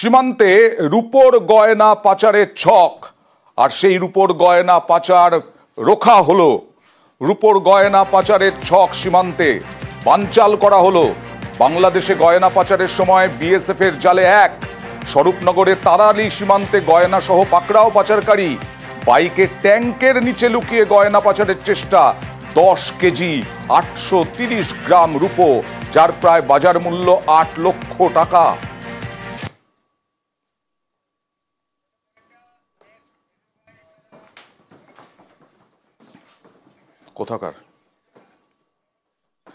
সীমান্তে রূপোর গয়না পাচারের ছক, আর সেই রূপোর গয়না পাচার রোখা হলো। রূপোর গয়না পাচারের ছক সীমান্তে বানচাল করা হলো। বাংলাদেশে গয়না পাচারের সময় বিএসএফ এর জালে এক। স্বরূপনগরে তারালি সীমান্তে গয়না সহ পাকড়াও পাচারকারী। বাইকে ট্যাঙ্কের নিচে লুকিয়ে গয়না পাচারের চেষ্টা। 10 কেজি 830 গ্রাম রূপো, যার প্রায় বাজার মূল্য 8 লক্ষ টাকা। কোথাকার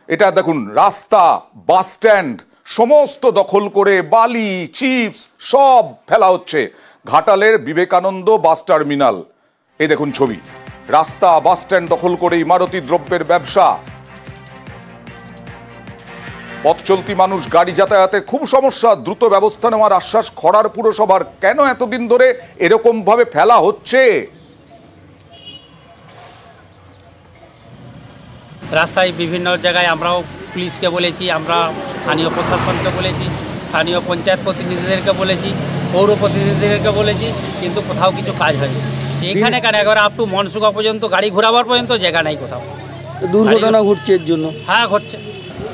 এটা দেখুন, রাস্তা, বাস স্ট্যান্ড সমস্ত দখল করে বালি, চিপস সব ফেলা হচ্ছে। ঘাটালের বিবেকানন্দ বাস টার্মিনাল, এই দেখুন ছবি। রাস্তা, বাস স্ট্যান্ড দখল করে ইমারতি দ্রব্যের ব্যবসা। পথ চলতি মানুষ, গাড়ি যাতায়াতে খুব সমস্যা। দ্রুত ব্যবস্থা নেওয়ার আশ্বাস খড়ার পুরসভার। কেন এতদিন ধরে এরকম ভাবে ফেলা হচ্ছে? রাস্তায় বিভিন্ন জায়গায় আমরাও পুলিশকে বলেছি, আমরা স্থানীয় প্রশাসনকে বলেছি, স্থানীয় পঞ্চায়েত প্রতিনিধিদেরকে বলেছি, পৌর প্রতিনিধিদেরকে বলেছি, কিন্তু কোথাও কিছু কাজ হয়নি। এখানে কেন একবার আপ টু মনসুকা পর্যন্ত গাড়ি ঘোরাবার পর্যন্ত জায়গা নাই কোথাও। দুর্ঘটনা ঘটছে এর জন্য। হ্যাঁ ঘটছে,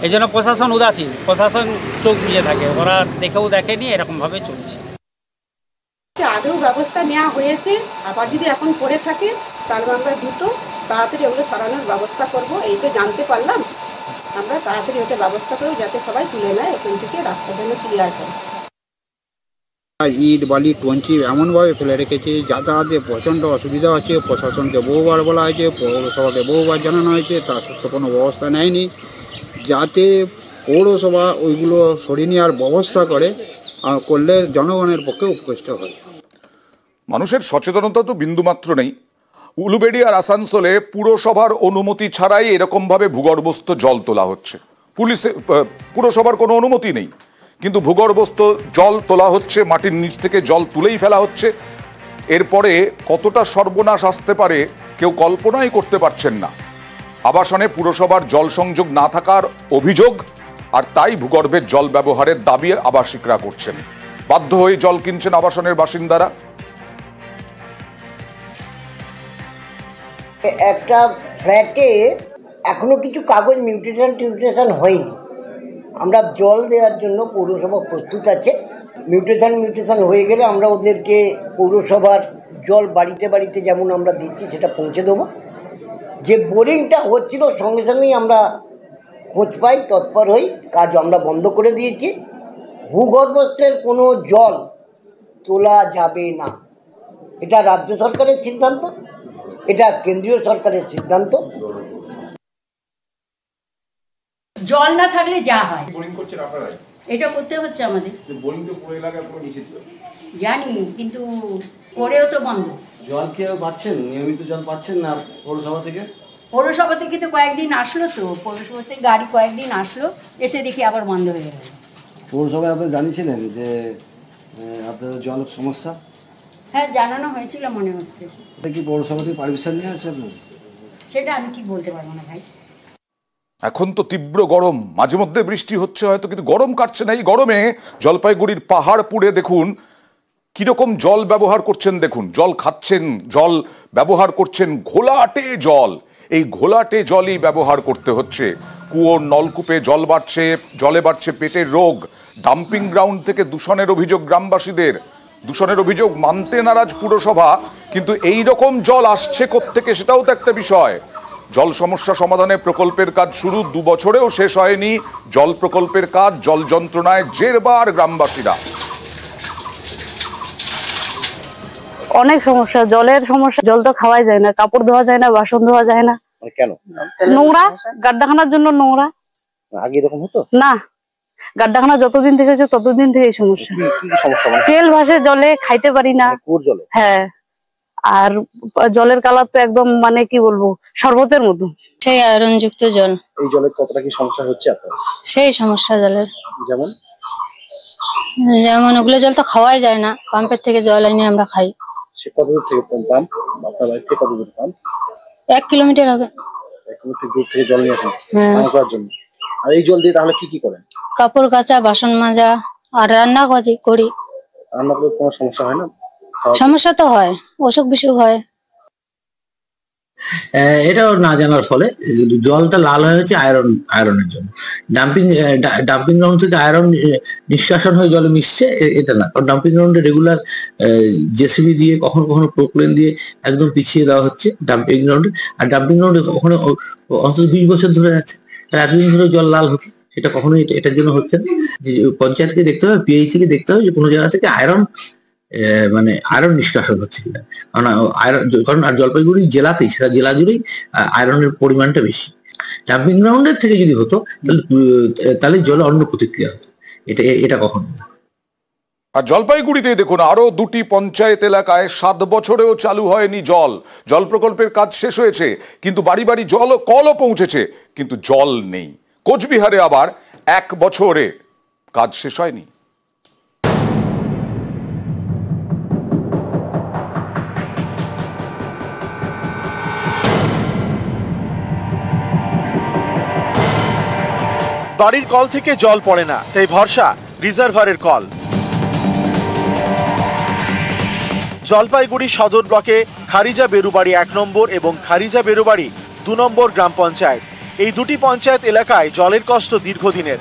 এই জন্য প্রশাসন উদাসীন, প্রশাসন চোখ বুঝে থাকে, ওরা দেখেও দেখেনি, এরকমভাবে চলছে। আগেও ব্যবস্থা নেওয়া হয়েছে, আবার যদি এখন করে থাকে তাহলে আমরা দ্রুত তাড়াতাড়ি ওগুলো সরানোর ব্যবস্থা করব। এই তো জানতে পারলাম, আমরা তাড়াতাড়ি ওটা ব্যবস্থা করব যাতে সবাই তুলে নেয় এখান থেকে, রাস্তা যেন ক্লিয়ার করে। ইট বালি টঞ্চি এমনভাবে ফেলে রেখেছে, যাতায়াতে প্রচণ্ড অসুবিধা হচ্ছে। প্রশাসনকে বহুবার বলা হয়েছে, পৌরসভাকে বহুবার জানানো হয়েছে, তার সত্ত্বেও কোনো ব্যবস্থা নেয়নি। যাতে পৌরসভা ওইগুলো সরিয়ে নেওয়ার ব্যবস্থা করলে জনগণের পক্ষে উপকৃষ্ট হয়। মানুষের সচেতনতা তো বিন্দুমাত্র নেই। উলুবেড়ি আর আসানসোলে পুরসভার অনুমতি ছাড়াই এরকম ভাবে ভূগর্ভস্থ জল তোলা হচ্ছে। পুরসভার কোনো অনুমতি নেই, কিন্তু ভূগর্ভস্থ জল তোলা হচ্ছে, মাটির নিচ থেকে জল তুলেই ফেলা হচ্ছে। এরপরে কতটা সর্বনাশ আসতে পারে কেউ কল্পনাই করতে পারছেন না। আবাসনে পুরসভার জল সংযোগ না থাকার অভিযোগ, আর তাই ভূগর্ভের জল ব্যবহারের দাবি আবাসিকরা করছেন। বাধ্য হয়ে জল কিনছেন আবাসনের বাসিন্দারা। একটা ফ্ল্যাটে এখনো কিছু কাগজ মিউটেশন হয়নি। আমরা জল দেওয়ার জন্য পৌরসভা প্রস্তুত আছে। মিউটেশন হয়ে গেলে আমরা ওদেরকে পৌরসভার জল বাড়িতে বাড়িতে যেমন আমরা দিচ্ছি সেটা পৌঁছে দেবো। যে বোরিংটা হচ্ছিল সঙ্গে সঙ্গেই আমরা খোঁজ পাই, তৎপর হই, কাজ আমরা বন্ধ করে দিয়েছি। ভূগর্ভস্থের কোনো জল তোলা যাবে না, এটা রাজ্য সরকারের সিদ্ধান্ত, এটা কেন্দ্রীয় সরকারের সিদ্ধান্ত। জল না থাকলে যা হয় বোরিং করছেন আপনারাই, এটা করতে হচ্ছে আমাদের। বোরিং তো পুরো এলাকায় পুরো নিষিদ্ধ জানি, কিন্তু করেও তো বন্ধ। জল কেউ পাচ্ছেন, নিয়মিত জল পাচ্ছেন না পৌরসভা থেকে? পৌরসভা থেকে তো কয়েকদিন আসলো, তো পৌরসভা থেকে গাড়ি কয়েকদিন আসলো, এসে দেখি আবার বন্ধ হয়ে গেল। পৌরসভায় আপনি জানিয়েছিলেন যে আপনাদের জলের সমস্যা? হ্যাঁ, জানানো হয়েছিল মনে হচ্ছে। এটা কি পৌরসভা থেকে পারমিশন নিয়ে আছে আপনার? সেটা আমি কি বলতে পারবো না ভাই। এখন তো তীব্র গরম, মাঝে মধ্যে বৃষ্টি হচ্ছে হয়তো, কিন্তু গরম কাটছে না। এই গরমে জলপাইগুড়ির পাহাড়পুরে দেখুন কিরকম জল ব্যবহার করছেন। দেখুন, জল খাচ্ছেন, জল ব্যবহার করছেন ঘোলাটে জল। এই ঘোলাটে জলই ব্যবহার করতে হচ্ছে। কুয়োর নলকূপে জল বাড়ছে, জলে বাড়ছে পেটের রোগ। ডাম্পিং গ্রাউন্ড থেকে দূষণের অভিযোগ গ্রামবাসীদের। দূষণের অভিযোগ মানতে নারাজ পুরসভা, কিন্তু এই রকম জল আসছে কোত্থেকে সেটাও তো একটা বিষয়। জল সমস্যা সমাধানে প্রকল্পের কাজ শুরু, 2 বছরেও শেষ হয়নি জল প্রকল্পের কাজ। জল যন্ত্রণায় জেরবার গ্রামবাসীরা। অনেক সমস্যা, জলের সমস্যা। জল তো খাওয়াই যায় না, কাপড় ধোয়া যায় না, বাসন ধোয়া যায় না। কেন? নোংরা, গাড্ডাখানার জন্য নোংরা। আগে এরকম হতো না, গাড্ডাখানা যতদিন থেকে হচ্ছে ততদিন থেকে এই সমস্যা। তেল ভাসে জলে, খাইতে পারি না। হ্যাঁ, আর জলের কালার তো একদম মানে কি বলবো, শরবতের মতো। সেই আয়রনযুক্ত জল। এই জলের কতটা কি সমস্যা হচ্ছে আপনার? সেই সমস্যা জলের, যেমন ওগুলো জল তো খাওয়াই যায় না, পাম্পের থেকে জল এনে আমরা খাই। সে কত দূর থেকে পাম্প? আপনার বাড়ি থেকে কত দূর পাম্প? 1 কিলোমিটার হবে। 1 কিলোমিটার দূর থেকে জল নিয়ে আসেন পান করার জন্য। আর এই জল দিয়ে তাহলে কি কি করেন? কাপড় কাচা, বাসন মাজা, আর রান্না করি। রান্না করে কোনো সমস্যা হয় না? সমস্যা তো হয়, অসুখ বিসুখ হয়। এটাও না জানার ফলে জলটা লাল হয়েছে আয়রনের জন্য। ডাম্পিং গ্রাউন্ড থেকে আয়রন নিষ্কাশন হয়ে জলে মিশছে এটা না, কারণ ডাম্পিং গ্রাউন্ডে রেগুলার জেসিবি দিয়ে কখনো কখনো প্রোক্লেন দিয়ে একদম পিছিয়ে দেওয়া হচ্ছে ডাম্পিং গ্রাউন্ডে। আর ডাম্পিং গ্রাউন্ডে ওখানে অন্তত 20 বছর ধরে আছে, এতদিন ধরে জল লাল হচ্ছে, সেটা কখনোই এটার জন্য হচ্ছে না। যে পঞ্চায়েতকে দেখতে হবে, পিএইচি কে দেখতে হবে যে কোনো জায়গা থেকে আয়রন নিষ্কাশন হচ্ছে কিনা, কারণ আর জলপাইগুড়ি জেলাতেই, সেটা জেলা জুড়েই আয়রনের পরিমাণটা বেশি। ডাম্পিং গ্রাউন্ডের থেকে যদি হতো তাহলে জলে অন্য প্রতিক্রিয়া হতো, এটা কখনো না। আর জলপাইগুড়িতে দেখুন আরো 2টি পঞ্চায়েত এলাকায় 7 বছরেও চালু হয়নি জল প্রকল্পের কাজ শেষ হয়েছে, কিন্তু বাড়ি বাড়ি কলও পৌঁছেছে, কিন্তু জল নেই। কোচবিহারে আবার 1 বছরে কাজ শেষ হয়নি। বাড়ির কল থেকে জল পড়ে না, তাই ভরসা রিজার্ভারের কল। জলপাইগুড়ি সদর ব্লকে খারিজা বেরুবাড়ি 1 নম্বর এবং খারিজা বেরুবাড়ি 2 নম্বর গ্রাম পঞ্চায়েত, এই 2টি পঞ্চায়েত এলাকায় জলের কষ্ট দীর্ঘদিনের।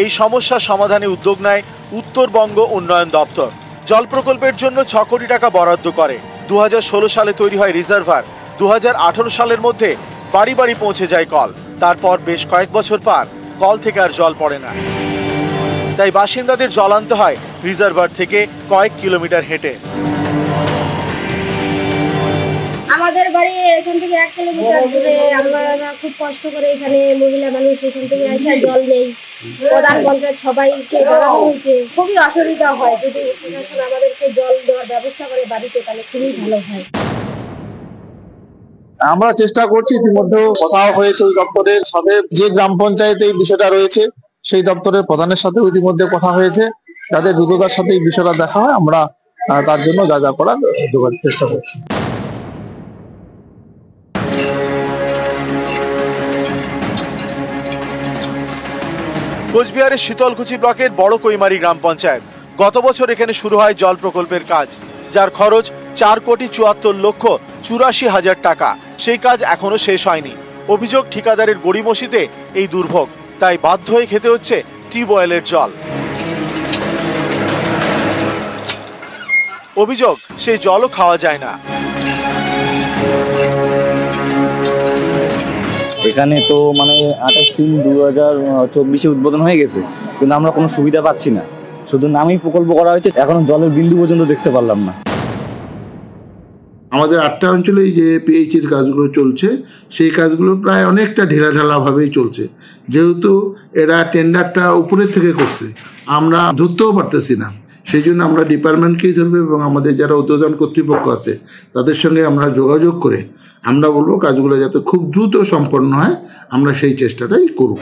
এই সমস্যা সমাধানে উদ্যোগ নেয় উত্তরবঙ্গ উন্নয়ন দপ্তর। জল প্রকল্পের জন্য 6 কোটি টাকা বরাদ্দ করে। 2016 সালে তৈরি হয় রিজার্ভার। 2018 সালের মধ্যে বাড়ি বাড়ি পৌঁছে যায় কল। তারপর বেশ কয়েক বছর পার কল থেকে আর জল পড়ে না, তাই বাসিন্দাদের জল আনতে হয় রিজার্ভার থেকে কয়েক কিলোমিটার হেঁটে। আমাদের বাড়ি এখান থেকে 1 কিলোমিটার দূরে, আমরা খুব কষ্ট করে এখানে মহিলা মানুষ এখান থেকে আসে, জল নেই। প্রধান পঞ্চায়েত সবাইকে জানানো হয়েছে, খুবই অসুবিধা হয়। যদি আমাদেরকে জল দেওয়ার ব্যবস্থা করে বাড়িতে তাহলে খুবই ভালো হয়। আমরা চেষ্টা করছি, ইতিমধ্যে কথাও হয়েছে ওই দপ্তরের সাথে, যে গ্রাম পঞ্চায়েতে এই বিষয়টা রয়েছে সেই দপ্তরের প্রধানের সাথে ইতিমধ্যে কথা হয়েছে, যাতে দ্রুততার সাথে এই বিষয়টা দেখা হয়। আমরা তার জন্য যা যা করার চেষ্টা করছি। কোচবিহারের শীতলকুচি ব্লকের বড় কৈমারি গ্রাম পঞ্চায়েত। গত বছর এখানে শুরু হয় জল প্রকল্পের কাজ, যার খরচ 4,74,84,000 টাকা। সেই কাজ এখনো শেষ হয়নি। অভিযোগ ঠিকাদারের গড়িমসিতে এই দুর্ভোগ, তাই বাধ্য হয়ে খেতে হচ্ছে টিউবওয়েলের জল। অভিযোগ সেই জলও খাওয়া যায় না। এখানে তো 28/3/2024 উদ্বোধন হয়ে গেছে, কিন্তু আমরা কোনো সুবিধা পাচ্ছি না। শুধু নামই প্রকল্প করা হয়েছে, এখনো জলের বিন্দু পর্যন্ত দেখতে পারলাম না। আমাদের 8টা অঞ্চলে যে পিএইচির কাজগুলো চলছে, সেই কাজগুলো প্রায় অনেকটা ঢিলাঢালাভাবেই চলছে। যেহেতু এরা টেন্ডারটা উপরের থেকে করছে, আমরা ধরতেও পারতেছি না। সেই জন্য আমরা ডিপার্টমেন্টকেই ধরবো এবং আমাদের যারা উদ্বোধন কর্তৃপক্ষ আছে তাদের সঙ্গে আমরা যোগাযোগ করে আমরা বলবো কাজগুলো যাতে খুব দ্রুত সম্পন্ন হয়, আমরা সেই চেষ্টাটাই করব।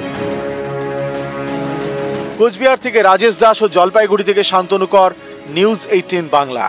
কোচবিহার থেকে রাজেশ দাস ও জলপাইগুড়ি থেকে শান্তনু কর, নিউজ 18 বাংলা।